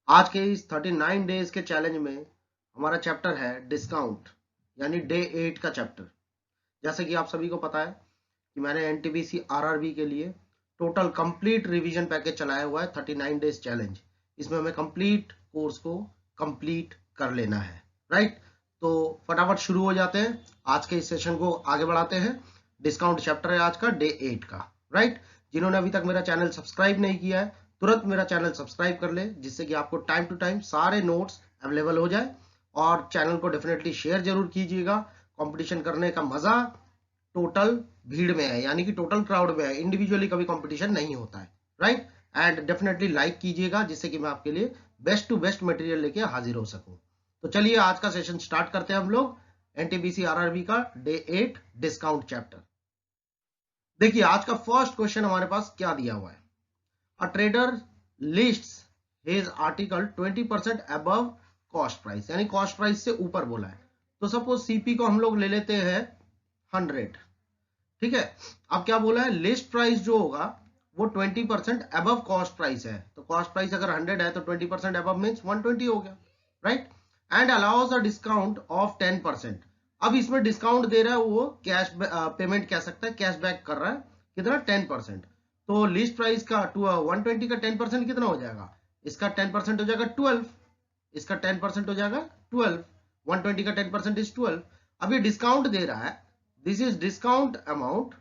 आज के इस 39 डेज के चैलेंज में हमारा चैप्टर है डिस्काउंट, यानी डे 8 का चैप्टर। जैसे कि आप सभी को पता है कि मैंने एनटीपीसी आरआरबी के लिए टोटल कंप्लीट रिवीजन पैकेज चलाया हुआ है 39 डेज चैलेंज। इसमें हमें कंप्लीट कोर्स को कंप्लीट कर लेना है, राइट। तो फटाफट शुरू हो जाते हैं, आज के इस सेशन को आगे बढ़ाते हैं। डिस्काउंट चैप्टर है आज का डे 8 का, राइट। जिन्होंने अभी तक मेरा चैनल सब्सक्राइब नहीं किया है तुरंत मेरा चैनल सब्सक्राइब कर ले, जिससे कि आपको टाइम टू टाइम सारे नोट्स अवेलेबल हो जाए। और चैनल को डेफिनेटली शेयर जरूर कीजिएगा। कंपटीशन करने का मजा टोटल भीड़ में है, यानी कि टोटल क्राउड में है, इंडिविजुअली कभी कंपटीशन नहीं होता है, राइट। एंड डेफिनेटली लाइक कीजिएगा, जिससे कि मैं आपके लिए बेस्ट टू बेस्ट मटेरियल लेके हाजिर हो सकूं। तो चलिए आज का सेशन स्टार्ट करते हैं हम लोग एनटीपीसी आरआरबी का डे 8 डिस्काउंट चैप्टर। देखिए आज का फर्स्ट क्वेश्चन हमारे पास क्या दिया हुआ है। A trader lists his article 20% above cost price, यानी cost price से ऊपर बोला है। तो सपोज सीपी को हम लोग ले लेते हैं 100, ठीक है। अब क्या बोला है, लिस्ट प्राइस जो होगा वो 20% अबव कॉस्ट प्राइस है। तो कॉस्ट प्राइस अगर 100 है तो 20% अबव मीन्स 120 हो गया, right. And allows a discount of 10%। अब इसमें डिस्काउंट दे रहा है, वो कैश पेमेंट कह सकता है, कैशबैक कर रहा है, कितना 10%। तो लिस्ट प्राइस का 120 का 10% कितना हो जाएगा, इसका 10% हो जाएगा 12, इसका 10% हो जाएगा 12, 120 का 10% इज 12। अब ये डिस्काउंट दे रहा है, दिस इज डिस्काउंट अमाउंट,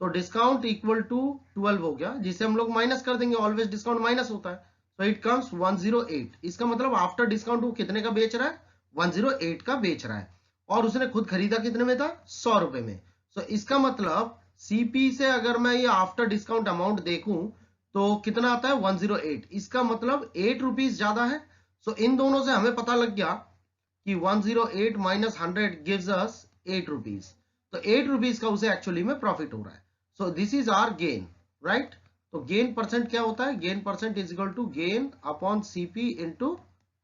तो डिस्काउंट इक्वल टू 12 हो गया, जिसे हम लोग माइनस कर देंगे, ऑलवेज डिस्काउंट माइनस होता है। तो इट कम्स 108। इसका मतलब आफ्टर डिस्काउंट वो कितने का बेच रहा है, 108 का बेच रहा है। और उसने खुद खरीदा कितने में था, 100 रुपए में। तो इसका मतलब सीपी से अगर मैं ये आफ्टर डिस्काउंट अमाउंट देखूं तो कितना आता है 108। इसका मतलब 8 रुपीज ज्यादा है। सो इन दोनों से हमें पता लग गया कि 108 माइनस 100 गिव्स अस 8 रुपीज। तो 8 रुपीज का उसे एक्चुअली में प्रॉफिट हो रहा है। So this is our gain, right. तो गेन परसेंट क्या होता है, gain percent is equal to gain upon CP into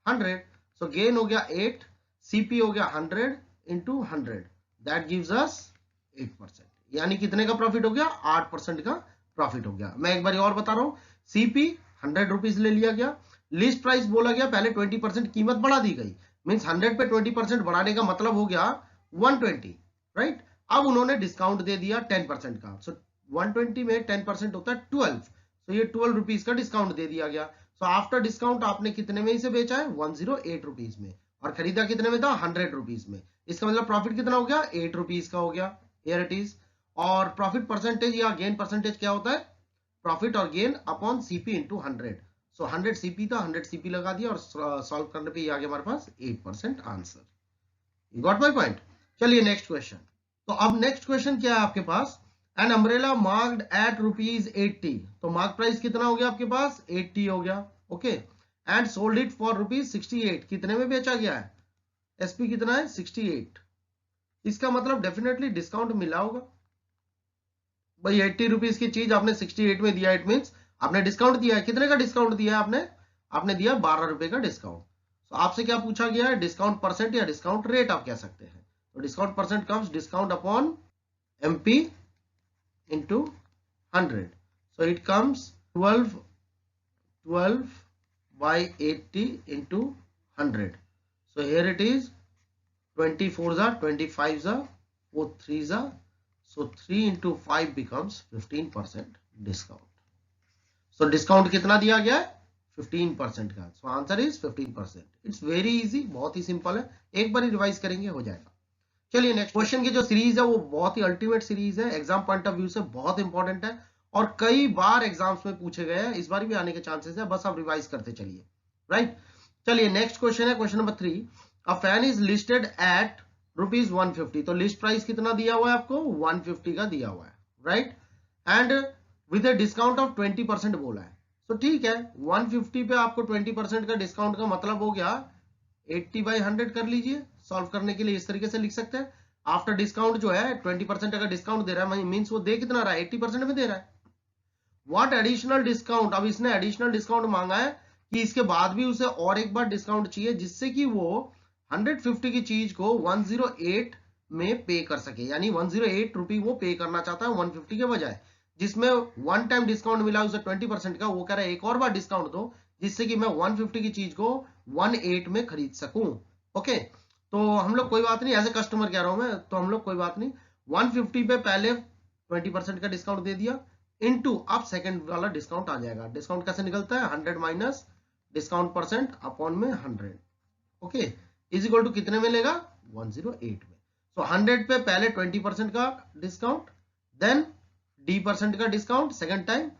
100। So gain हो गया 8, सीपी हो गया 100 इंटू 100, दैट गिव्स अस 8%। यानी कितने का प्रॉफिट हो गया, 8% का प्रॉफिट हो गया। मैं एक बार और बता रहा हूं, सीपी 100 रुपीज ले लिया गया, लिस्ट प्राइस बोला गया, पहले 20% कीमत बढ़ा दी गई, मींस 100 पे 20% बढ़ाने का मतलब हो गया 120, राइट। अब उन्होंने डिस्काउंट दे दिया 10% का। सो 120 में 10% होता है 12। सो ये 12 रुपीज का डिस्काउंट दे दिया गया। सो आफ्टर डिस्काउंट आपने कितने में इसे बेचा है, 108 रुपीज में, और खरीदा कितने में था, 100 रुपीज में। इसका मतलब प्रॉफिट कितना हो गया, 8 रुपीज का हो गया। Here it is. और प्रॉफिट परसेंटेज या गेन परसेंटेज क्या होता है, प्रॉफिट और गेन अपॉन सीपी इंटू 100। सो 100 सीपी था, 100 सीपी लगा दिया, और सॉल्व करने पे आ गया हमारे पास 8% answer. You got my point. चलिए नेक्स्ट क्वेश्चन। तो अब नेक्स्ट क्वेश्चन क्या है आपके पास, एन अम्ब्रेला मार्क्ड एट ₹80। तो मार्क प्राइस कितना हो गया आपके पास, 80 हो गया, okay. And sold it for ₹68। कितने में बेचा गया है, एसपी कितना है, 68। इसका मतलब डेफिनेटली डिस्काउंट मिला होगा भाई। 80 रुपीज की चीज आपने 68 में दिया, इट मीन्स आपने डिस्काउंट दिया है। कितने का डिस्काउंट दिया है आपने, आपने दिया 12 रुपए का डिस्काउंट। तो आपसे क्या पूछा गया है, डिस्काउंट परसेंट या डिस्काउंट रेट आप कह सकते हैं। तो discount percent comes discount upon MP into 100। So it comes 12 by 80 into 100. So here it is 24s are 25s are 4 3s are, so 3 into 5 becomes 15% discount. So discount कितना दिया गया है, 15% का। So answer is 15%. It's very easy, बहुत ही simple है, एक बार revise करेंगे हो जाएगा। चलिए नेक्स्ट क्वेश्चन की जो सीरीज है वो बहुत ही अल्टीमेट सीरीज है, एग्जाम पॉइंट ऑफ व्यू से बहुत इंपॉर्टेंट है, और कई बार एग्जाम्स में पूछे गए हैं, इस बार भी आने के चांसेस है, बस आप रिवाइज करते चलिए, राइट। चलिए नेक्स्ट क्वेश्चन है, question number 3। A fan is listed at ₹150। तो लिस्ट प्राइस कितना दिया हुआ है आपको, 150 का दिया हुआ है, right. And with a discount of 20% बोला है। तो ठीक है, 150 पे आपको 20% का डिस्काउंट का मतलब हो गया 80/100 कर लीजिए। सॉल्व करने के लिए इस तरीके से लिख सकते हैं, आफ्टर डिस्काउंट जो है 20% अगर डिस्काउंट दे रहा है, मींस वो दे कितना रहा है, 80% में दे रहा है। व्हाट एडिशनल डिस्काउंट, अब इसने एडिशनल डिस्काउंट मांगा है कि इसके बाद भी उसे और एक बार डिस्काउंट चाहिए, जिससे कि वो 150 की चीज को 108 में पे कर सके, यानी 108 रुपी वो पे करना चाहता है 150 के बजाय। जिसमें वन टाइम डिस्काउंट मिला उसे 20% का, वो कह रहा है एक और बार डिस्काउंट दो, जिससे कि मैं 150 की चीज को 18 में खरीद सकूं। ओके, तो हम लोग कोई बात नहीं, एज ए कस्टमर कह रहा हूं मैं, तो हम लोग कोई बात नहीं 150 पे पहले 20% का डिस्काउंट दे दिया, इनटू अब सेकंड वाला डिस्काउंट आ जाएगा। डिस्काउंट कैसे निकलता है, 100 माइनस डिस्काउंट परसेंट अपॉन में 100, ओके, इज इक्वल टू कितने में लेगा, 108 में। सो 100 पे पहले 20% का डिस्काउंट, देन D% का डिस्काउंट सेकंड टाइम,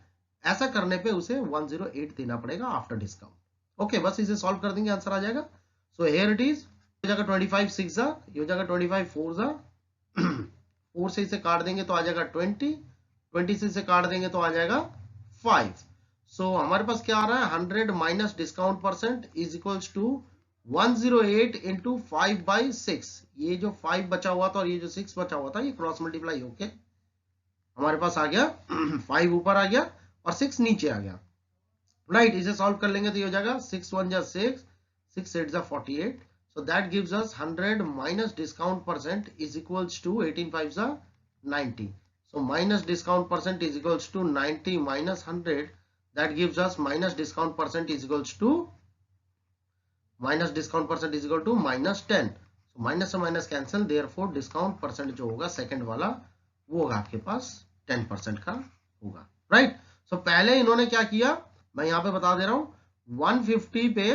ऐसा करने पे उसे 108 देना पड़ेगा आफ्टर डिस्काउंट। ओके, बस इसे सॉल्व कर देंगे, आंसर आ जाएगा। सो हियर इट इज, हो जाएगा 25 6 जा, ये हो जाएगा 25 4 जा, 4 से इसे काट देंगे तो आ जाएगा 20, 20 से इसे काट देंगे तो आ जाएगा 5। सो हमारे पास क्या आ रहा है, 100 minus discount percent is equals to 108 into 5/6। ये जो 5 बचा हुआ था और ये जो 6 बचा हुआ था, ये क्रॉस मल्टीप्लाई होके हमारे पास आ गया 5 ऊपर आ गया और 6 नीचे आ गया, राइट। इसे सॉल्व कर लेंगे तो ये हो जाएगा 6 1 जा 6, 6 8 जा 48। So that gives us 100 minus discount percent is equals to 18 5 जा 90. So minus discount percent is equals to 90 minus 100. That gives us minus discount percent is equals to minus discount percent is equal to minus 10. So minus से minus cancel. Therefore discount percent जो होगा second वाला वो होगा आपके पास 10% का होगा, right? So पहले इन्होंने क्या किया, मैं यहाँ पे बता दे रहा हूँ, 150 पे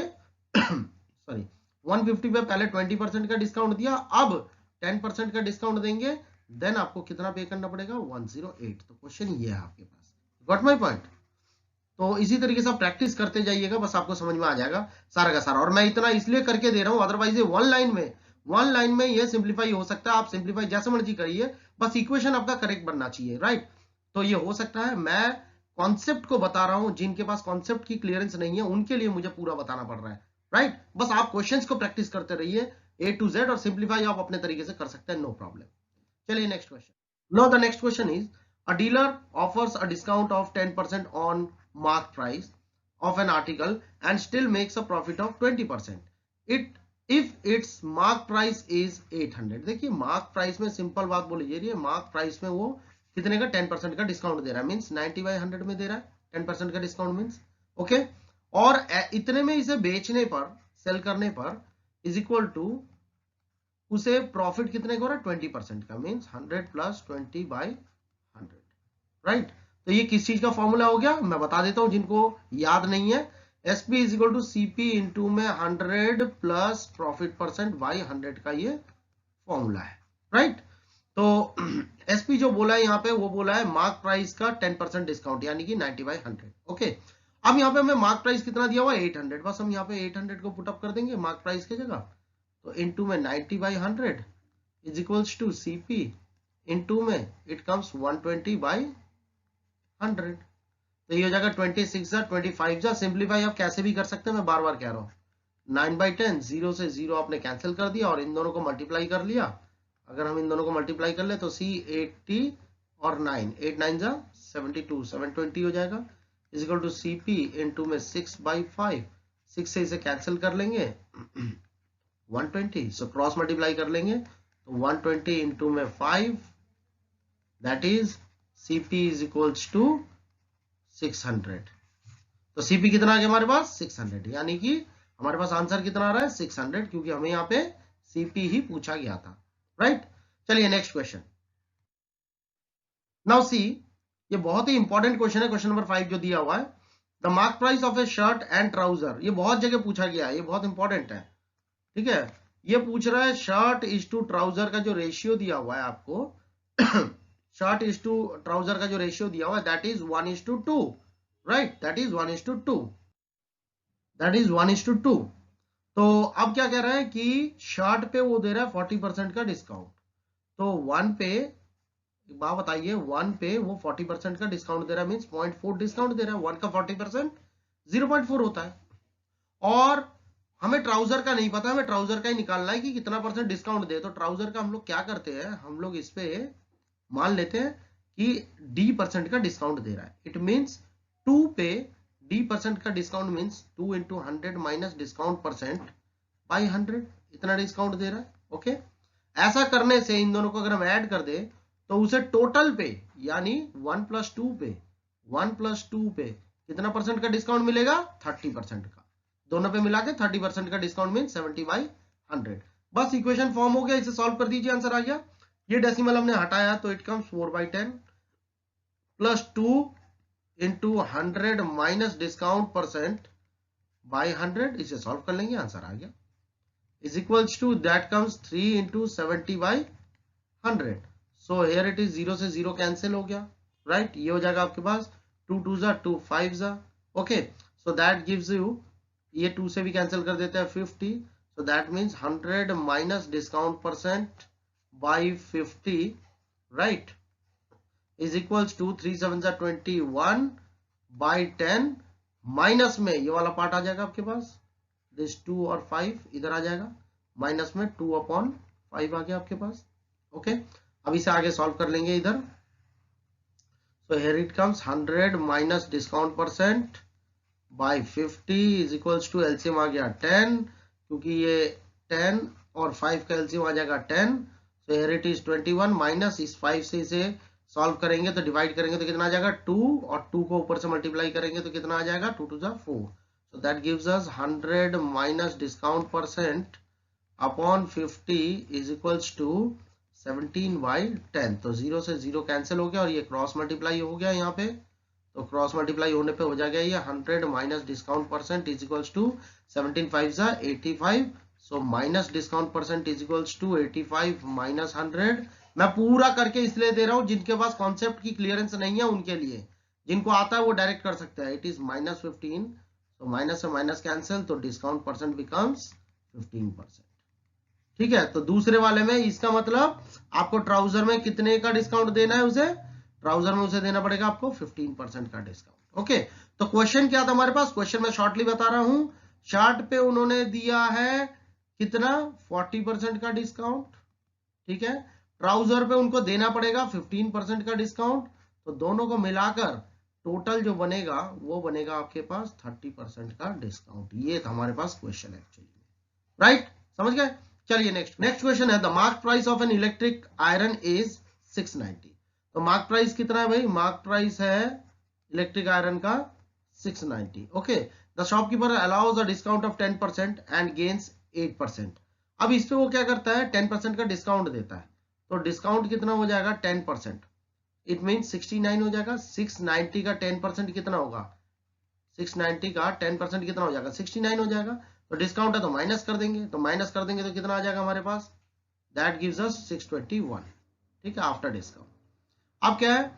सॉरी 150 पे पहले 20% का डिस्काउंट दिया, अब 10% का डिस्काउंट देंगे, देन आपको कितना पे करना पड़ेगा, 108। तो क्वेश्चन ये है आपके पास, गॉट माय पॉइंट। तो इसी तरीके से आप प्रैक्टिस करते जाइएगा, बस आपको समझ में आ जाएगा सारा का सारा। और मैं इतना इसलिए करके दे रहा हूं, अदरवाइज ये वन लाइन में ये सिंप्लीफाई हो सकता है, आप सिंप्लीफाई जैसे मर्जी करिए, बस इक्वेशन आपका करेक्ट बनना चाहिए, राइट। तो ये हो सकता है, मैं कॉन्सेप्ट को बता रहा हूं, जिनके पास कॉन्सेप्ट की क्लियरेंस नहीं है उनके लिए मुझे पूरा बताना पड़ रहा है, राइट। बस आप क्वेश्चंस को प्रैक्टिस करते रहिए A to Z, और सिंप्लीफाई आप अपने तरीके से कर सकते हैं, नो प्रॉब्लम। चलिए next question. Now the next question is, a dealer offers a discount of 10% on mark price of an article and still makes a profit of 20%. If its mark price is 800, देखिए mark price में simple बात बोली जा रही है, mark price में वो कितने का 10% का डिस्काउंट दे रहा है, मीन्स 90/100 में दे रहा है 10% का डिस्काउंट, मीन्स ओके। और इतने में इसे बेचने पर, सेल करने पर इज इक्वल टू उसे प्रॉफिट कितने का हो रहा है, 20% का, मीन्स 100 प्लस 20/100, राइट। तो ये किस चीज का फॉर्मूला हो गया, मैं बता देता हूं जिनको याद नहीं है, SP is equal to CP into में 100 प्लस प्रॉफिट परसेंट बाई 100 का ये फॉर्मूला है, राइट। तो SP जो बोला है यहाँ पे, वो बोला है मार्क प्राइस का 10% डिस्काउंट, यानी कि 90/100, ओके। अब यहाँ पे हमें मार्क प्राइस कितना दिया हुआ है, 800, बस हम यहाँ पे 800 को पुटअप कर देंगे मार्क प्राइस की जगह, तो इंटू में 90/100 is equals to CP into में इट कम्स 120/100, तो ये हो जाएगा 26 जा 25 जा। सिंप्लीफाई आप कैसे भी कर सकते हैं, मैं बार बार कह रहा हूँ, 9/10, 0 से 0 आपने कैंसिल कर दिया और इन दोनों को मल्टीप्लाई कर लिया। अगर हम इन दोनों को मल्टीप्लाई कर ले तो C 80 और 9, 8 9 जा 72, 720 हो जाएगा, is equal to CP into में 6/5, 6 से इसे कैंसिल कर लेंगे 120, सो क्रॉस मल्टीप्लाई कर लेंगे तो 120 इंटू में 5, that is CP is equals to 600। तो CP कितना आ गया हमारे पास, 600, यानी कि हमारे पास आंसर कितना आ रहा है, 600, क्योंकि हमें यहाँ पे CP ही पूछा गया था, राइट। चलिए नेक्स्ट क्वेश्चन। नाउ सी, ये बहुत ही इंपॉर्टेंट क्वेश्चन है, क्वेश्चन नंबर 5 जो दिया हुआ है, the mark price of A shirt and trouser. ये बहुत जगह पूछा गया है, ये बहुत इंपॉर्टेंट है, ठीक है। ये पूछ रहा है शर्ट इज टू ट्राउजर का जो रेशियो दिया हुआ है आपको शर्ट इज टू ट्राउजर का जो रेशियो दिया हुआ है, that is 1:2, right, that is 1:2, that is 1:2। तो अब क्या कह रहा है कि शर्ट पे वो दे रहा है 40% का डिस्काउंट, तो 1 पे, एक बात बताइए, 1 पे वो 40% का डिस्काउंट दे रहा है, मीन्स 0.4 डिस्काउंट दे रहा है, 1 का 40% 0.4 होता है। और हमें ट्राउजर का नहीं पता, हमें ट्राउजर का ही निकालना है कि कितना परसेंट डिस्काउंट दे। तो ट्राउजर का हम लोग क्या करते हैं, हम लोग इस पे मान लेते हैं कि D% का डिस्काउंट दे रहा है, इट मीन्स 2 पे D% का discount means 2 into 100 minus discount percent by 100, इतना डिस्काउंट दे रहा है, ओके। ऐसा करने से इन दोनों को अगर हम ऐड कर दे तो उसे टोटल पे, यानी 1 + 2 पे कितना परसेंट का डिस्काउंट मिलेगा? 30% का। दोनों पे मिला के 30% का डिस्काउंट मीन 70/100। बस इक्वेशन फॉर्म हो गया, इसे सॉल्व कर दीजिए, आंसर आ गया। ये डेसिमल हमने हटाया तो it comes 4/10 plus 2 into 100 minus discount percent by 100। इसे सॉल्व कर लेंगे, आंसर आ गया। Is equals to that comes 3 into 70/100। So here it is 0 से 0 कैंसिल हो गया, राइट। ये हो जाएगा आपके पास 2 2 जा 2 5 जा, okay. So that gives you, ये 2 से भी कैंसिल कर देते हैं 50। So that means 100 minus discount percent by 50, right, is equals to 3 7 जा 21 बाई 10 माइनस में ये वाला पार्ट आ जाएगा आपके पास, दिस 2 और 5 इधर आ जाएगा, माइनस में 2/5 आ गया आपके पास, ओके। अब इसे आगे सॉल्व कर लेंगे इधर। So here it comes 100 minus discount percent by 50 is equals to, LCM आ गया 10, क्योंकि ये 10 और 5 का एलसीएम आ जाएगा 10। सो हियर इट इज 21 माइनस इस 5 से इसे सॉल्व करेंगे तो डिवाइड करेंगे तो कितना आ जाएगा 2, और 2 को ऊपर से मल्टीप्लाई करेंगे तो कितना आ जाएगा 2 2 जा 4। So that gives us 100 minus discount percent upon 50 is equals to 17/10। तो 0 से 0 कैंसिल हो गया और ये क्रॉस मल्टीप्लाई हो गया यहाँ पे, तो क्रॉस मल्टीप्लाई होने पे हो जाएगा ये 100 minus discount percent is equals to 17 5 जा 85। So minus discount percent is equals to 85 minus 100। मैं पूरा करके इसलिए दे रहा हूँ जिनके पास कॉन्सेप्ट की क्लियरेंस नहीं है उनके लिए, जिनको आता है वो डायरेक्ट कर सकते हैं। इट इज माइनस 15, तो माइनस से माइनस कैंसिल, तो डिस्काउंट परसेंट बिकम्स 15%। ठीक है, तो दूसरे वाले में इसका मतलब आपको ट्राउजर में कितने का डिस्काउंट देना है उसे, ट्राउजर में उसे देना पड़ेगा आपको 15% का डिस्काउंट, ओके। तो क्वेश्चन क्या था हमारे पास, क्वेश्चन में शॉर्टली बता रहा हूं। चार्ट पे उन्होंने दिया है कितना, 40% का डिस्काउंट, ठीक है। ट्राउजर पे उनको देना पड़ेगा 15% का डिस्काउंट, तो दोनों को मिलाकर टोटल जो बनेगा वो बनेगा आपके पास 30% का डिस्काउंट। ये था हमारे पास क्वेश्चन एक्चुअली, राइट, समझ गए। चलिए नेक्स्ट क्वेश्चन है, the mark price of an electric iron is 690। तो मार्क प्राइस कितना है भाई, मार्क प्राइस है इलेक्ट्रिक आयरन का 690, okay. The shopkeeper allows a discount of 10% and gains 8%। अब इस पे वो क्या करता है, 10% का डिस्काउंट देता है, तो डिस्काउंट कितना हो जाएगा 10%, इट मीन 69 हो जाएगा। 690 का 10% कितना होगा, 690 का 10% कितना हो जाएगा 69 हो जाएगा। तो डिस्काउंट है तो माइनस कर देंगे, तो माइनस कर देंगे तो कितना आ जाएगा हमारे पास, दैट गिव्स अस 621, ठीक है, आफ्टर डिस्काउंट। अब क्या है,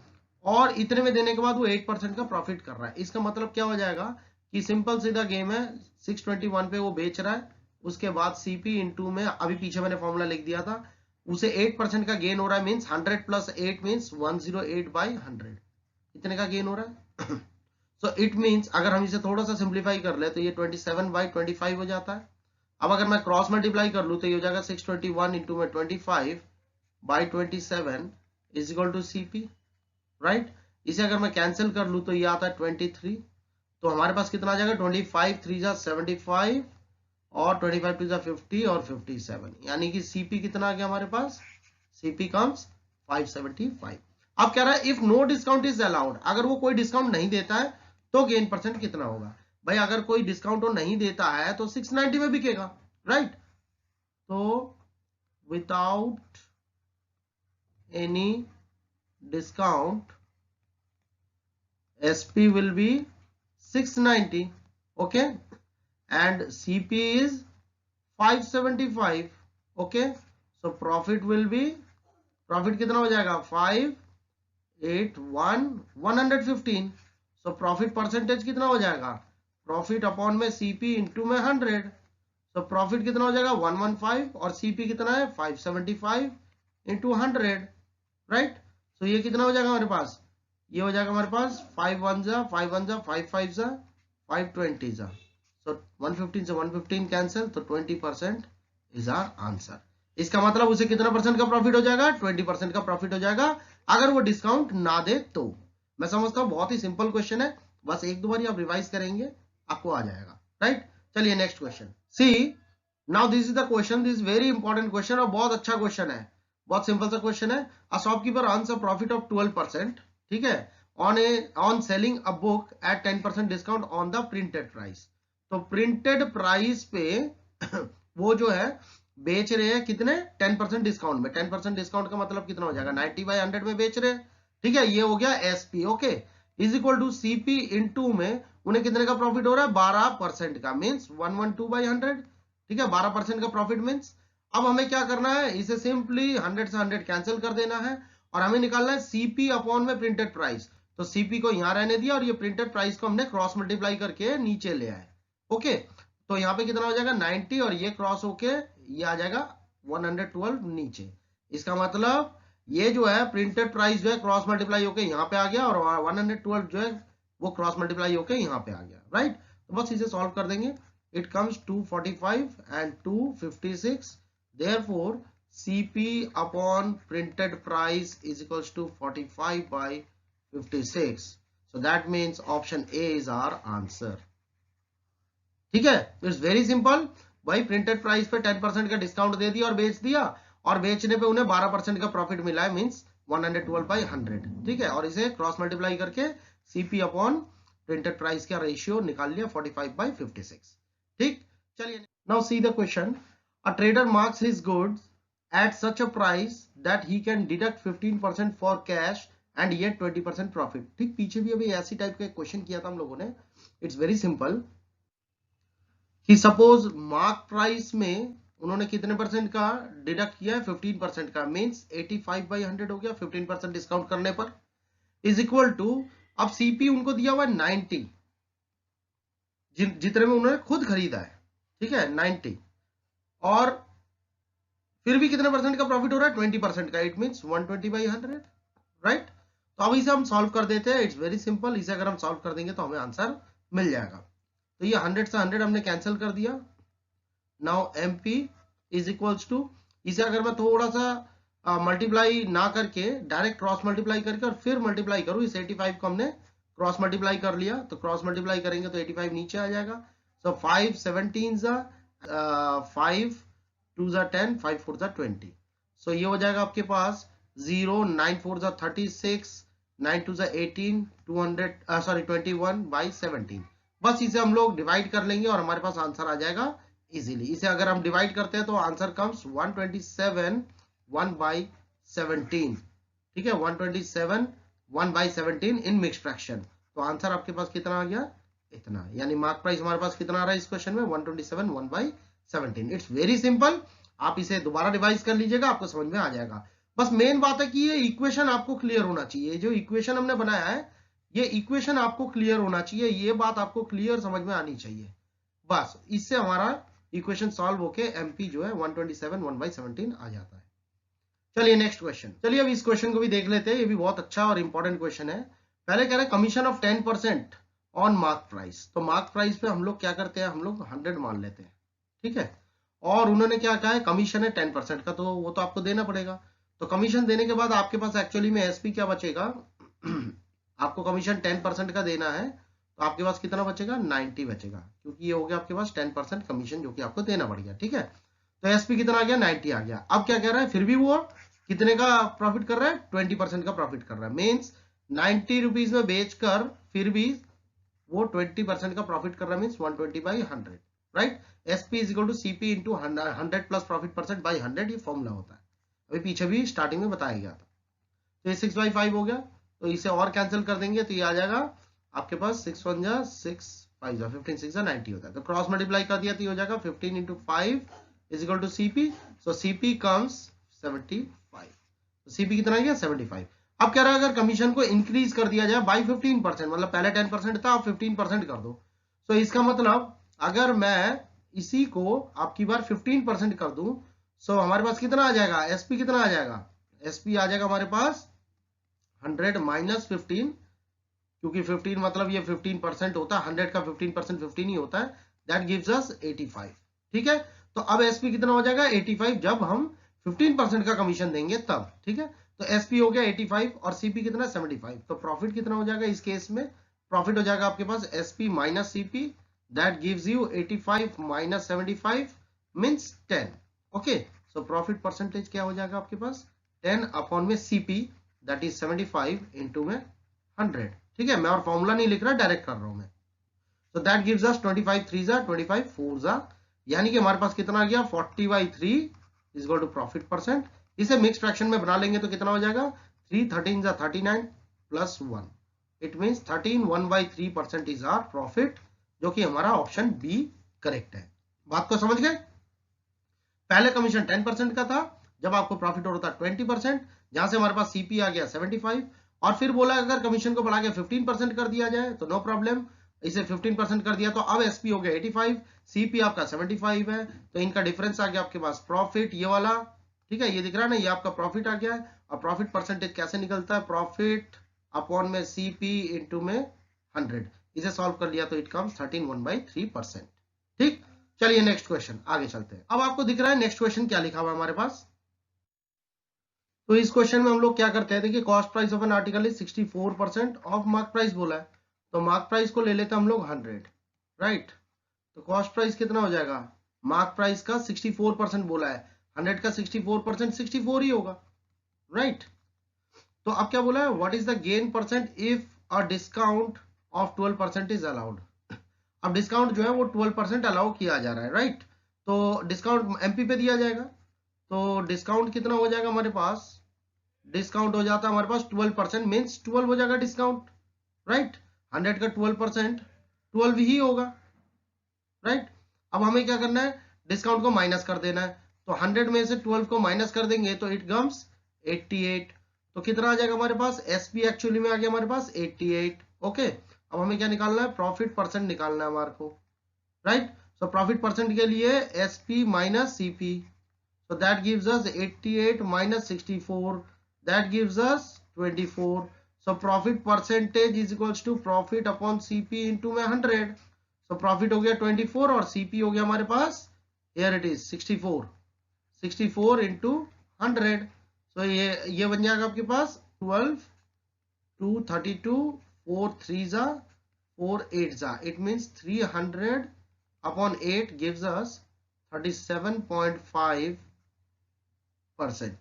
और इतने में देने के बाद वो 8% का प्रॉफिट कर रहा है। इसका मतलब क्या हो जाएगा कि सिंपल सीधा गेम है, 621 पे वो बेच रहा है, उसके बाद सीपी इंटू में अभी पीछे मैंने फॉर्मूला लिख दिया था, उसे 8% का गेन हो रहा है, मींस 100 प्लस 8 मींस 108/100, इतने का गेन हो रहा है। सो इट मींस अगर हम इसे थोड़ा सा सिंप्लीफाई कर ले तो ये 27/25 हो जाता है। अब अगर मैं क्रॉस मल्टीप्लाई कर लूं तो ये हो जाएगा 621 इंटू में 25/27 is equal to CP, right. इसे अगर मैं कैंसिल कर लूं तो ये आता है 23, तो हमारे पास कितना आ जाएगा 25 3 जा 75 और 25 2 जा 50 और 57, यानी कि सीपी कितना आ गया हमारे पास, सीपी कम्स 575। अब कह रहा है if no discount is allowed, अगर वो कोई डिस्काउंट नहीं देता है तो गेन परसेंट कितना होगा। भाई अगर कोई डिस्काउंट वो नहीं देता है तो 690 में बिकेगा, राइट। तो without any discount SP will be 690, okay, and CP is 575, okay. So profit will be, profit कितना हो जाएगा 581 so profit परसेंटेज कितना हो जाएगा, प्रॉफिट अपॉन में CP इंटू में 100, so प्रॉफिट कितना हो जाएगा 115 और CP कितना है 575 इंटू 100, राइट। so ये कितना हो जाएगा हमारे पास, ये हो जाएगा हमारे पास 5 1 जा 5 1 जा 5 5 जा 520 जा, सो 115 से 115 कैंसिल, तो 20% इज आवर आंसर। इसका मतलब उसे कितना परसेंट का प्रॉफिट हो जाएगा, 20% का प्रॉफिट हो जाएगा अगर वो डिस्काउंट ना दे तो। मैं समझता हूँ बहुत ही सिंपल क्वेश्चन है, बस एक दो बार आप रिवाइज करेंगे आपको आ जाएगा, राइट। चलिए next question, see now this is the question, this very important question और बहुत अच्छा क्वेश्चन है, बहुत सिंपल सा क्वेश्चन है। A shopkeeper earns a profit of 12%, ठीक है, on selling a book at 10% discount on the printed price. तो प्रिंटेड प्राइस पे वो जो है बेच रहे हैं कितने 10% डिस्काउंट में। 10% डिस्काउंट का मतलब कितना हो जाएगा 90/100 में बेच रहे हैं, ठीक है। ये हो गया SP, okay, is equal to CP into में उन्हें कितने का प्रॉफिट हो रहा है 12% का, मीन्स 112/100, ठीक है। 12% का प्रॉफिट मीन्स अब हमें क्या करना है, इसे सिंपली 100 से 100 कैंसिल कर देना है और हमें निकालना है सीपी अपॉन में प्रिंटेड प्राइस। तो सीपी को यहां रहने दिया और ये प्रिंटेड प्राइस को हमने क्रॉस मल्टीप्लाई करके नीचे ले आए, ओके। तो यहाँ पे कितना हो जाएगा 90 और ये क्रॉस होके ये आ जाएगा 112 नीचे। इसका मतलब ये जो है प्रिंटेड प्राइस जो है क्रॉस मल्टीप्लाई होके यहाँ पे आ गया और 112 जो है वो क्रॉस मल्टीप्लाई होके यहाँ पे आ गया, राइट। तो बस इसे सॉल्व कर देंगे। It comes 245 and 256, therefore CP upon printed price is equals to 45/56. So that means option A is our answer. ठीक है, इट्स वेरी सिंपल भाई। प्रिंटेड प्राइस पे 10% का डिस्काउंट दे दिया और बेच दिया और बेचने पे उन्हें 12% का प्रॉफिट मिला है, मींस 112/100, ठीक है। और इसे क्रॉस मल्टीप्लाई करके सीपी अपॉन प्रिंटेड प्राइस का रेशियो निकाल लिया 45/56, ठीक। चलिए now see the question. A trader marks his goods at such a price that he can deduct 15% for cash and yet 20% profit, ठीक। पीछे भी अभी ऐसी टाइप का क्वेश्चन किया था हम लोगों ने। इट्स वेरी सिंपल कि सपोज मार्क प्राइस में उन्होंने कितने परसेंट का डिडक्ट किया है 15% का, मींस 85/100 हो गया 15% डिस्काउंट करने पर, इज इक्वल टू अब सीपी उनको दिया हुआ है 90 जितने में उन्होंने खुद खरीदा है, ठीक है 90, और फिर भी कितने परसेंट का प्रॉफिट हो रहा है 20% का, इट मींस 120/100, राइट। तो अब इसे हम सॉल्व कर देते हैं। इट्स वेरी सिंपल, इसे अगर हम सॉल्व कर देंगे तो हमें आंसर मिल जाएगा। तो ये 100 से 100 हमने कैंसिल कर दिया। Now MP is equals to, इसे अगर मैं थोड़ा सा मल्टीप्लाई ना करके डायरेक्ट क्रॉस मल्टीप्लाई करके और फिर मल्टीप्लाई करूं, इस 85 को हमने क्रॉस मल्टीप्लाई कर लिया, तो क्रॉस मल्टीप्लाई करेंगे तो 85 नीचे आ जाएगा। सो 5 17 5 2 10 5 4 20, सो ये हो जाएगा आपके पास 0 9 4 36 9 2 18 21/17। बस इसे हम लोग डिवाइड कर लेंगे और हमारे पास आंसर आ जाएगा इजीली। इसे अगर हम डिवाइड करते हैं तो आंसर कम्स 127 1/17, ठीक है 127 1/17 इन मिक्स फ्रैक्शन। तो आंसर आपके पास कितना आ गया इतना, यानी मार्क प्राइस हमारे पास कितना आ रहा है इस क्वेश्चन में 127 1/17। इट्स वेरी सिंपल, आप इसे दोबारा रिवाइज कर लीजिएगा, आपको समझ में आ जाएगा। बस मेन बात है कि ये इक्वेशन आपको क्लियर होना चाहिए। जो इक्वेशन हमने बनाया है ये इक्वेशन आपको क्लियर होना चाहिए, ये बात आपको क्लियर समझ में आनी चाहिए। बस इससे हमारा इक्वेशन सॉल्व होके MP जो है 127 1/17 आ जाता है। चलिए नेक्स्ट क्वेश्चन, चलिए अब इस क्वेश्चन को भी देख लेते हैं। ये भी बहुत अच्छा और इंपॉर्टेंट क्वेश्चन है। पहले कह रहे हैं commission of 10% on mark price. तो मार्क प्राइस पे हम लोग क्या करते हैं, हम लोग 100 मान लेते हैं, ठीक है। और उन्होंने क्या कहा है कमीशन है 10% का, तो वो तो आपको देना पड़ेगा। तो कमीशन देने के बाद आपके पास एक्चुअली में SP क्या बचेगा आपको कमीशन 10% का देना है, तो आपके पास कितना बचेगा 90 बचेगा, क्योंकि ये हो गया आपके पास 10% कमीशन जो कि आपको देना पड़ेगा, ठीक है। तो SP कितना आ गया 90 आ गया। अब क्या कह रहा है, फिर भी वो कितने का प्रॉफिट कर रहा है 20% का प्रॉफिट कर रहा है, मीन्स 90 रुपीज में बेचकर फिर भी वो 20% का प्रॉफिट कर रहा है, means 120/100, right. SP is equal to CP into 100 plus profit percent by 100, ये फॉर्मूला होता है, अभी पीछे भी स्टार्टिंग में बताया गया था। तो ये 6/5 हो गया, तो इसे और कैंसिल कर देंगे तो ये आ जाएगा आपके पास 6 1 जा 6 5 जा 15 6 जा 90 होता है। तो क्रॉस मल्टीप्लाई कर दिया तो ये हो जाएगा 15 into 5 is equal to CP, so CP comes 75। तो CP कितना आ गया 75। अब कह रहा है अगर कमीशन को इंक्रीज कर दिया जाए बाई 15%, मतलब पहले 10% था अब 15% कर दो। तो इसका मतलब अगर मैं इसी को आपकी बार 15% कर दूं, सो हमारे पास कितना आ जाएगा SP कितना आ जाएगा, SP आ जाएगा हमारे पास 100 माइनस 15, क्योंकि 15 मतलब ये 15% होता है, 100 का 15% 15 ही होता है, दैट गिव्स अस 85, ठीक है। तो अब SP कितना हो जाएगा 85, जब हम 15% का कमीशन देंगे तब, ठीक है। तो SP हो गया 85 और CP कितना 75। तो प्रॉफिट कितना हो जाएगा इस केस में, प्रॉफिट हो जाएगा आपके पास SP minus CP, that gives you 85 minus 75 means 10, okay. So profit percentage क्या हो जाएगा आपके पास 10 अपॉन में CP दैट इज 75 इंटू में 100, ठीक है। मैं और फॉर्मूला नहीं लिख रहा, डायरेक्ट कर रहा हूं मैं। तो दैट गिव्स अस 25 3 जा 25 4 जा, यानी कि हमारे पास कितना आ गया 40/3 is equal to profit percent. इसे मिक्स फ्रैक्शन में बना लेंगे तो कितना हो जाएगा 3 13 जा 39 plus 1, it means 13 1/3% is our profit, जो कि हमारा ऑप्शन बी करेक्ट है। बात को समझ गए? पहले कमीशन 10% का था, जब आपको प्रॉफिट हो रहा था 20%, जहां से हमारे पास सीपी आ गया 75, और फिर बोला अगर कमीशन को बढ़ा के 15% कर दिया जाए तो नो प्रॉब्लम, इसे 15% कर दिया तो अब एसपी हो गया 85, सीपी आपका 75 है, तो इनका डिफरेंस आ गया आपके पास प्रॉफिट ये वाला, ठीक है। ये दिख रहा है ना, ये आपका प्रॉफिट आ गया है। और प्रॉफिट परसेंटेज कैसे निकलता है, प्रॉफिट अपॉन में सीपी इंटू में 100, इसे सॉल्व कर लिया तो इट कम्स 13 1/3%, ठीक। चलिए नेक्स्ट क्वेश्चन आगे चलते हैं। अब आपको दिख रहा है नेक्स्ट क्वेश्चन क्या लिखा हुआ है हमारे पास। तो इस क्वेश्चन में हम लोग क्या करते हैं, देखिए cost price of an article is 64% of mark price बोला है, तो मार्क प्राइस को ले लेते हैं हम लोग 100, राइट। तो कॉस्ट प्राइस कितना हो जाएगा, मार्क प्राइस का 64% बोला है, 100 का 64% 64 ही होगा, राइट। तो अब क्या बोला है, what is the gain percent if a discount of 12% is allowed. अब डिस्काउंट जो है वो 12% अलाउ किया जा रहा है, राइट। तो डिस्काउंट एमपी पे दिया जाएगा, तो डिस्काउंट कितना हो जाएगा हमारे पास, डिस्काउंट हो जाता है हमारे पास 12%, मीन्स 12 हो जाएगा डिस्काउंट, राइट। 100 का 12% 12 ही होगा, राइट। अब हमें क्या करना है, डिस्काउंट को माइनस कर देना है, तो 100 में से 12 को माइनस कर देंगे तो इट कम्स 88, तो कितना आ जाएगा हमारे पास, एसपी एक्चुअली में आ गया हमारे पास 88, ओके। अब हमें क्या निकालना है, प्रॉफिट परसेंट निकालना है हमारे को, राइट। सो प्रॉफिट परसेंट के लिए SP minus CP, so that gives us 88 minus 64, that gives us 24, so profit percentage is equals to profit upon cp into में 100, so profit हो गया 24 और cp हो गया हमारे पास, here it is 64 into 100, so ये बन जाएगा आपके पास 12 2 32 4 3 जा 4 8 जा, it means 300 upon 8 gives us 37.5%,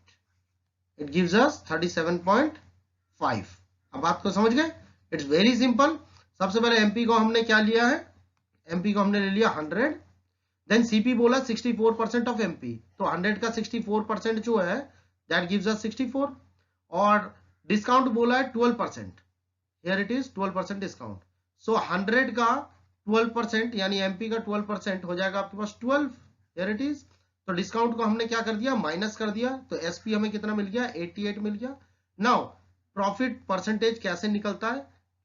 it gives us 37.5। अब बात को समझ गए, इट्स वेरी सिंपल। सबसे पहले एमपी को हमने क्या लिया है, एमपी को हमने ले लिया 100, देन सीपी बोला 64% ऑफ एमपी, तो 100 का 64% जो है दैट गिव्स अस 64, और डिस्काउंट बोला है 12%, हियर इट इज 12% डिस्काउंट, सो 100 का 12% यानी एमपी का 12% हो जाएगा आपके पास 12, हियर इट इज। तो डिस्काउंट को हमने क्या कर दिया, माइनस कर दिया, तो एसपी हमें कितना मिल गया 88 मिल गया। नाउ प्रॉफिट परसेंटेज कैसे निकलता है,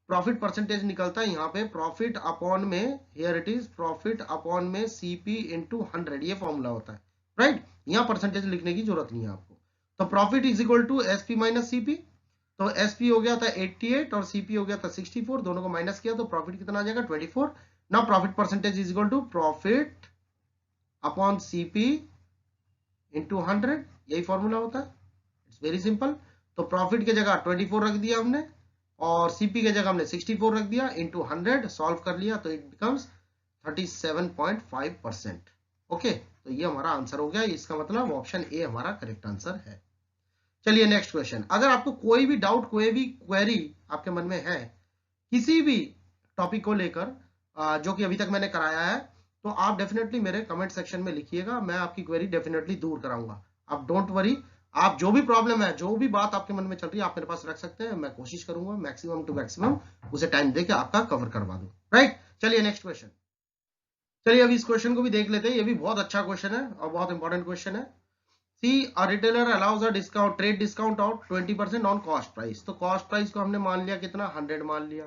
प्रॉफिट परसेंटेज निकलता है यहाँ पे प्रॉफिट अपॉन में, here it is profit upon में सीपी इंटू 100, ये फॉर्मूला होता है, राइट। यहाँ परसेंटेज लिखने की जरूरत नहीं है आपको। तो profit is equal to SP minus CP, तो एसपी हो गया था 88 और सीपी हो गया था 64, दोनों को माइनस किया तो प्रॉफिट कितना आ जाएगा 24। Now profit percentage is equal to profit upon CP into 100, यही फॉर्मूला होता है, इट्स वेरी सिंपल। तो प्रॉफिट की जगह 24 रख दिया हमने और सीपी की जगह हमने 64 रख दिया, इंटू 100 सॉल्व कर लिया तो इट बिकम्स 37.5%, ओके। तो ये हमारा आंसर हो गया, इसका मतलब ऑप्शन ए हमारा करेक्ट आंसर है। चलिए नेक्स्ट क्वेश्चन। अगर आपको कोई भी डाउट, कोई भी क्वेरी आपके मन में है किसी भी टॉपिक को लेकर जो कि अभी तक मैंने कराया है, तो आप डेफिनेटली मेरे कमेंट सेक्शन में लिखिएगा, मैं आपकी क्वेरी डेफिनेटली दूर कराऊंगा। आप डोंट वरी, आप जो भी प्रॉब्लम है, जो भी बात आपके मन में चल रही है, आप मेरे पास रख सकते हैं, मैं कोशिश करूंगा मैक्सिमम टू मैक्सिमम उसे टाइम देके आपका कवर करवा दूं, राइट। चलिए नेक्स्ट क्वेश्चन, चलिए अभी इस क्वेश्चन को भी देख लेते हैं, ये भी बहुत अच्छा क्वेश्चन है और बहुत इंपॉर्टेंट क्वेश्चन है। See a retailer allows a discount, trade discount of 20% on cost price, तो कॉस्ट प्राइस को हमने मान लिया कितना 100 मान लिया,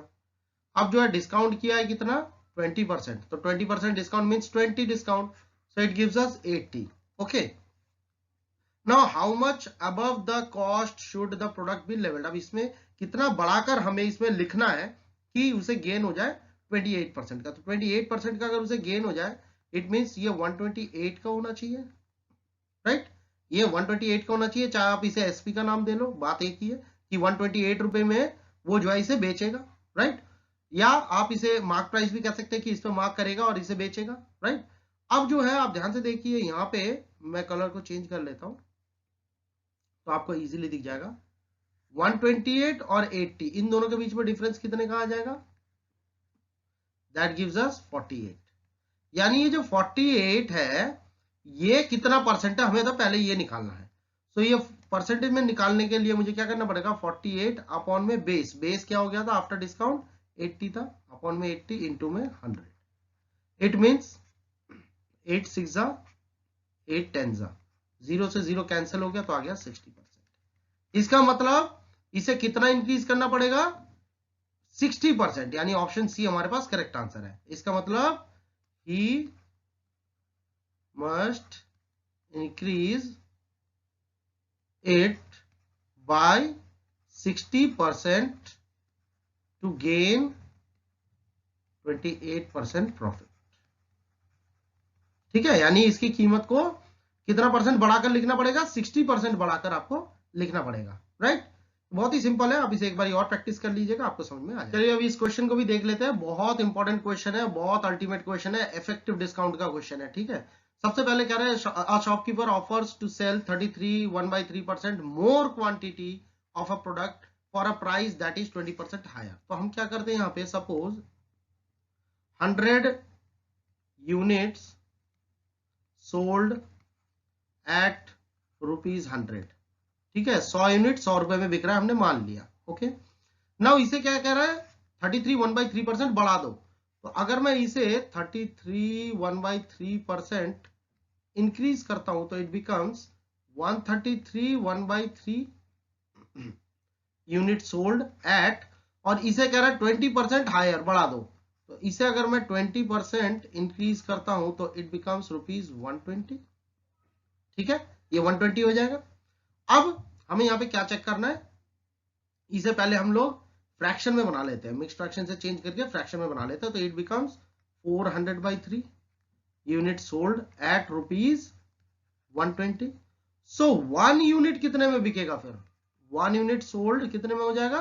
अब जो है डिस्काउंट किया है कितना 20%, तो 20% discount means 20 discount, so it gives us 80, okay. Now how much above the cost should the product be labelled, अब इसमें कितना बढ़ाकर हमें इसमें लिखना है कि उसे गेन हो जाए 28% का, तो 28% का अगर उसे गेन हो जाए इट मींस ये 128 का होना चाहिए, राइट। ये 128 का होना चाहिए, चाहे आप इसे एसपी का नाम दे लो, बात एक ही है कि 128 रुपए में वो जो है इसे बेचेगा, राइट। या आप इसे मार्क प्राइस भी कह सकते हैं कि इस पे मार्क करेगा और इसे बेचेगा, राइट। अब जो है आप ध्यान से देखिए, यहाँ पे मैं कलर को चेंज कर लेता हूं तो आपको इजीली दिख जाएगा। 128 और 80, इन दोनों के बीच में डिफरेंस कितने का आ जाएगा? That gives us 48। यानी ये जो 48 है ये कितना परसेंट है, हमें तो पहले ये निकालना है। सो ये परसेंटेज में निकालने के लिए मुझे क्या करना पड़ेगा? 48 अपॉन में बेस क्या हो गया था आफ्टर डिस्काउंट? 80 था, अपॉन में 80 इंटू में 100। इट मीन्स 8 6 8 10 0 से 0 कैंसिल हो गया तो आ गया 60%। इसका मतलब इसे कितना इंक्रीज करना पड़ेगा? 60%, यानी ऑप्शन सी हमारे पास करेक्ट आंसर है। इसका मतलब he must increase it by 60% to gain 28% profit. ठीक है, यानी इसकी कीमत को कितना परसेंट बढ़ाकर लिखना पड़ेगा? 60% बढ़ाकर आपको लिखना पड़ेगा, राइट? बहुत ही सिंपल है, आप इसे एक बार और प्रैक्टिस कर लीजिएगा, आपको समझ में आ जाएगा। चलिए अभी इस क्वेश्चन को भी देख लेते हैं। बहुत इंपॉर्टेंट क्वेश्चन है, बहुत अल्टीमेट क्वेश्चन है, इफेक्टिव डिस्काउंट का क्वेश्चन है। ठीक है, सबसे पहले कह रहे हैं a shopkeeper offers to sell 33 1/3% more quantity of a product for a price that is 20% higher. तो हम क्या करते हैं यहाँ पे, सपोज 100 यूनिट्स सोल्ड एट ₹100। ठीक है, 100 यूनिट 100 रुपए में बिक रहा है, हमने मान लिया। ओके, नाउ इसे क्या कह रहा है? 33 1/3% बढ़ा दो। तो अगर मैं इसे 33 1/3% इंक्रीज करता हूं तो it becomes 133 1/3 unit sold at, और इसे कह रहा है 20% हायर बढ़ा दो। तो इसे अगर मैं 20% इंक्रीज करता हूं तो इट बिकम्स ₹120। ठीक है, ये 120 हो जाएगा। अब हमें यहाँ पे क्या चेक करना है? इसे पहले हम लोग फ्रैक्शन में बना लेते हैं, मिक्स फ्रैक्शन से चेंज करके फ्रैक्शन में बना लेते हैं। तो it becomes 400/3 unit sold at ₹120। So 1 unit कितने में बिकेगा? फिर 1 यूनिट सोल्ड कितने में हो जाएगा?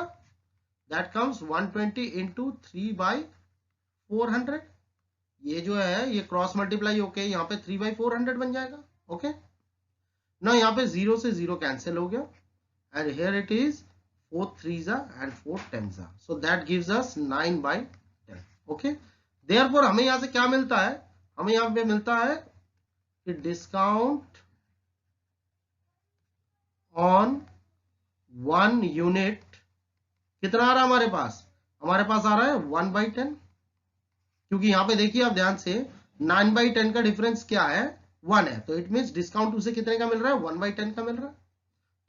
That comes 120 into 3/400। ये जो है ये क्रॉस मल्टीप्लाई होके यहाँ पे 3/400 बन जाएगा। ओके, ना यहाँ पे 0 से 0 कैंसिल हो गया, and here it is 4 3s and 4 10s, so that gives us 9/10. okay, therefore हमें यहां से क्या मिलता है? हमें यहां पे मिलता है कि डिस्काउंट ऑन 1 यूनिट कितना आ रहा है हमारे पास? हमारे पास आ रहा है 1/10, क्योंकि यहां पे देखिए आप ध्यान से 9/10 का डिफरेंस क्या है? 1 है, तो इट मीन्स डिस्काउंट उसे कितने का मिल रहा है? 1/10 का मिल रहा है।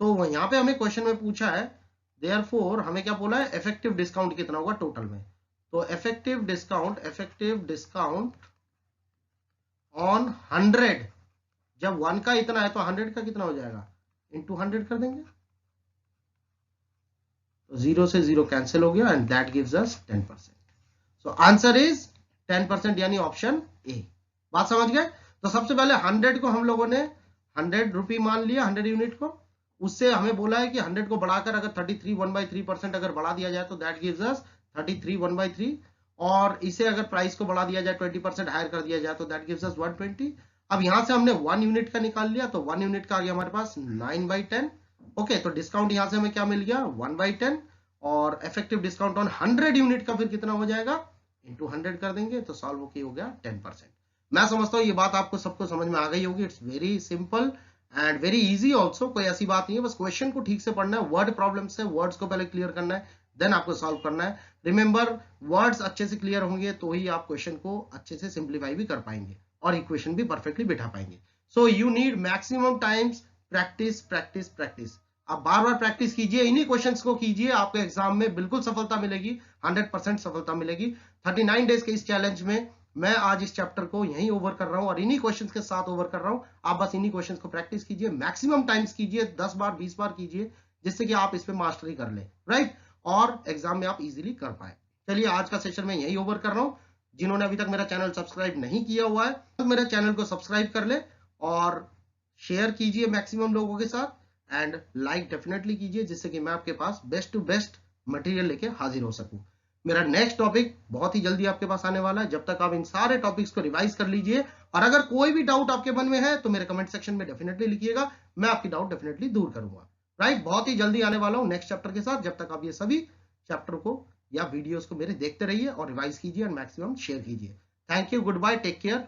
तो यहाँ पे हमें क्वेश्चन में पूछा है, देयरफॉर हमें क्या बोला है? इफेक्टिव डिस्काउंट कितना होगा टोटल में। तो इफेक्टिव डिस्काउंट ऑन 100, जब 1 का इतना है तो 100 का कितना हो जाएगा? इंटू 100 कर देंगे, तो 0 से 0 कैंसिल हो गया, and that gives us 10%। So answer is 10%, यानी ऑप्शन ए। बात समझ गए? तो सबसे पहले 100 को हम लोगों ने 100 रुपये मान लिया, 100 यूनिट को। उससे हमें बोला है कि 100 को बढ़ाकर अगर 33 1/3% अगर बढ़ा दिया जाए तो दैट गिव्स अस 33 1/3, और इसे अगर प्राइस को बढ़ा दिया जाए 20% हायर कर दिया जाए तो दैट गिव्स अस 120। अब यहां से हमने 1 यूनिट का निकाल लिया, तो 1 यूनिट का आ गया हमारे पास 9/10। ओके, तो डिस्काउंट यहां से हमें क्या मिल गया? 1/10, और इफेक्टिव डिस्काउंट ऑन 100 यूनिट का फिर कितना हो जाएगा? इंटू 100 कर देंगे, तो सॉल्व होके हो गया 10%। मैं समझता हूँ ये बात आपको सबको समझ में आ गई होगी। It's very simple and very easy also, कोई ऐसी बात नहीं है, बस क्वेश्चन को ठीक से पढ़ना है। वर्ड प्रॉब्लम से वर्ड्स को पहले क्लियर करना है, देन आपको सॉल्व करना है। रिमेंबर, वर्ड्स अच्छे से क्लियर होंगे तो ही आप क्वेश्चन को अच्छे से सिंप्लीफाई भी कर पाएंगे और इक्वेशन भी परफेक्टली बिठा पाएंगे। So you need maximum times practice practice practice. आप बार बार प्रैक्टिस कीजिए, इन्हीं क्वेश्चंस को कीजिए, आपको एग्जाम में बिल्कुल सफलता मिलेगी, 100% सफलता मिलेगी। 39 डेज के इस चैलेंज में मैं आज इस चैप्टर को यहीं ओवर कर रहा हूं और इन्हीं क्वेश्चंस के साथ ओवर कर रहा हूं। आप बस इन्हीं क्वेश्चंस को प्रैक्टिस कीजिए, मैक्सिमम टाइम्स कीजिए, 10 बार 20 बार कीजिए, जिससे कि आप इस पे मास्टरी कर ले, राइट, और एग्जाम में आप इजीली कर पाए। चलिए आज का सेशन मैं यहीं ओवर कर रहा हूं। जिन्होंने अभी तक मेरा चैनल सब्सक्राइब नहीं किया हुआ है तो मेरे चैनल को सब्सक्राइब कर ले और शेयर कीजिए मैक्सिमम लोगों के साथ, एंड लाइक डेफिनेटली कीजिए, जिससे कि मैं आपके पास बेस्ट टू बेस्ट मटेरियल लेके हाजिर हो सकूं। मेरा नेक्स्ट टॉपिक बहुत ही जल्दी आपके पास आने वाला है। जब तक आप इन सारे टॉपिक्स को रिवाइज कर लीजिए, और अगर कोई भी डाउट आपके मन में है तो मेरे कमेंट सेक्शन में डेफिनेटली लिखिएगा, मैं आपकी डाउट डेफिनेटली दूर करूंगा। राइट, बहुत ही जल्दी आने वाला हूँ नेक्स्ट चैप्टर के साथ। जब तक आप ये सभी चैप्टर को या वीडियोस को मेरे देखते रहिए और रिवाइज कीजिए और मैक्सिमम शेयर कीजिए। Thank you, goodbye, take care.